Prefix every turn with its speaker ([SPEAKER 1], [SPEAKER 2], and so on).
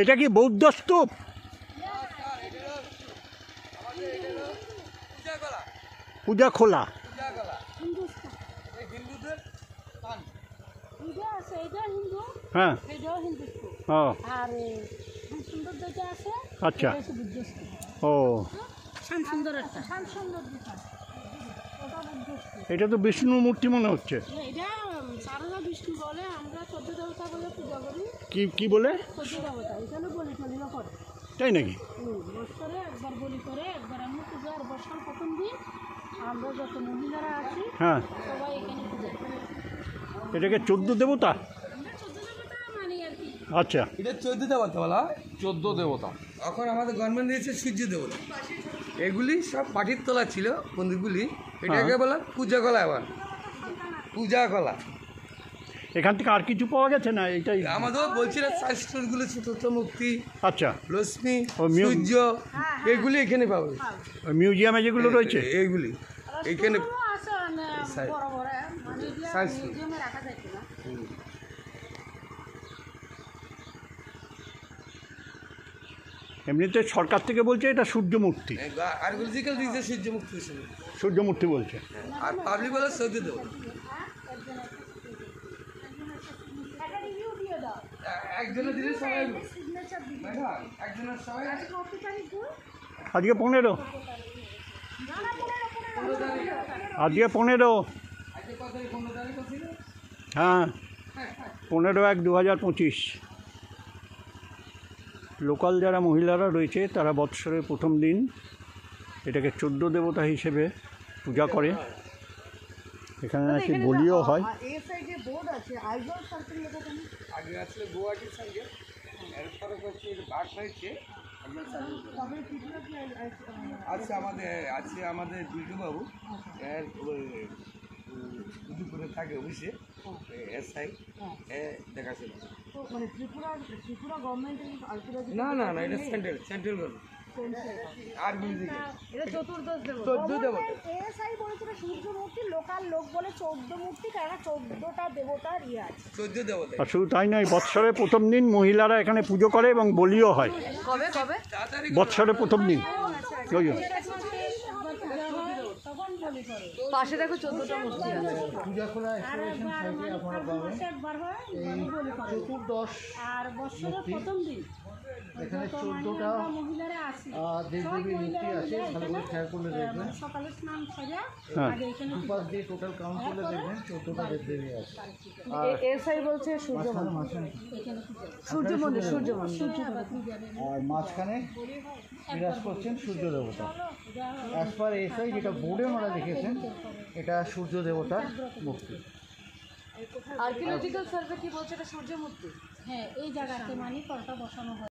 [SPEAKER 1] এটা কি বৌদ্ধ স্তূপ? পূজা খোলা। হ্যাঁ, ও আচ্ছা, ও এটা তো বিষ্ণু মূর্তি মনে হচ্ছে। কি বলে? তাই নাকি? হ্যাঁ, এটাকে 14 দেবতা। আচ্ছা,
[SPEAKER 2] এটা 14 দেবতা বলা হয়। 14 দেবতা। এখন আমাদের গভর্নমেন্ট দিয়েছে সূর্য দেবতা। এগুলি সব পাটির তলা ছিল মন্দিরগুলি। এটাকে বলা পূজা কলা। আবার পূজা কলা।
[SPEAKER 1] এখান থেকে আর কিছু পাওয়া গেছে না? এটাই
[SPEAKER 2] আমাদের বলছিলাম শাস্ত্রগুলো চতুর্থ মুক্তি,
[SPEAKER 1] আচ্ছা,
[SPEAKER 2] লক্ষ্মী, সূর্য, এগুলি এখানে পাবো।
[SPEAKER 1] মিউজিয়ামে যেগুলো রয়েছে
[SPEAKER 2] এইগুলি এখানে।
[SPEAKER 1] এমনিতে সরকার থেকে বলছে এটা সূর্যমূর্তি।
[SPEAKER 2] আর্কিওলজিক্যাল দিয়েছে সূর্যমুক্তি,
[SPEAKER 1] সূর্যমূর্তি বলছে।
[SPEAKER 2] আর পাবলিক বলে সৌদি দেব। একজনের দিলে সবাই একজনের সবাই
[SPEAKER 1] আজকে 15, আজকে 15, হ্যাঁ 15/1/2025। লোকাল যারা মহিলারা রয়েছে তারা বৎসরের প্রথম দিন এটাকে 14 দেবতা হিসেবে পূজা করে। এখানে নাকি বলিও হয়।
[SPEAKER 2] আগে আসলে গুয়াহাটির সঙ্গে এরপরে হচ্ছে বাস হয়েছে। আছে আমাদের বিজুবাবু দুপুরে থাকে অফিসে এসআই দেখাশোনা। না না না, এটা সেন্ট্রাল গভর্নমেন্ট।
[SPEAKER 1] আর শুধু তাই নয়, বৎসরের প্রথম দিন মহিলারা এখানে পুজো করে এবং বলিও হয়। বৎসরের প্রথম দিন
[SPEAKER 3] পাশে দেখো 14টা মূর্তি আছে।
[SPEAKER 4] পূজা খোলা এক্সিবিশন সাইটে আপনারা পাবেন চতুর্দশ মূর্তি। এখানে 14টা দেবদেবীর মূর্তি আছে। ভালো করে খেয়াল করলে দেখবেন, দুপাশ দিয়ে টোটাল কাউন্ট করলে দেখবেন 14টা দেবদেবী আছে।
[SPEAKER 3] আর এসআই বলছে সূর্য মন্দির, সূর্য মন্দির।
[SPEAKER 4] আর মাঝখানে বিরাজ করছেন সূর্য দেবতা। অ্যাজ পার এসআই যেটা বোর্ডে ওনারা দেখেছেন, এটা সূর্য দেবতার মূর্তি।
[SPEAKER 3] আর্কিওলজিক্যাল সার্ভে কি বলছে এটা সূর্য মূর্তি?
[SPEAKER 5] হ্যাঁ, এই জায়গাতে মানে কলটা বসানো হয়।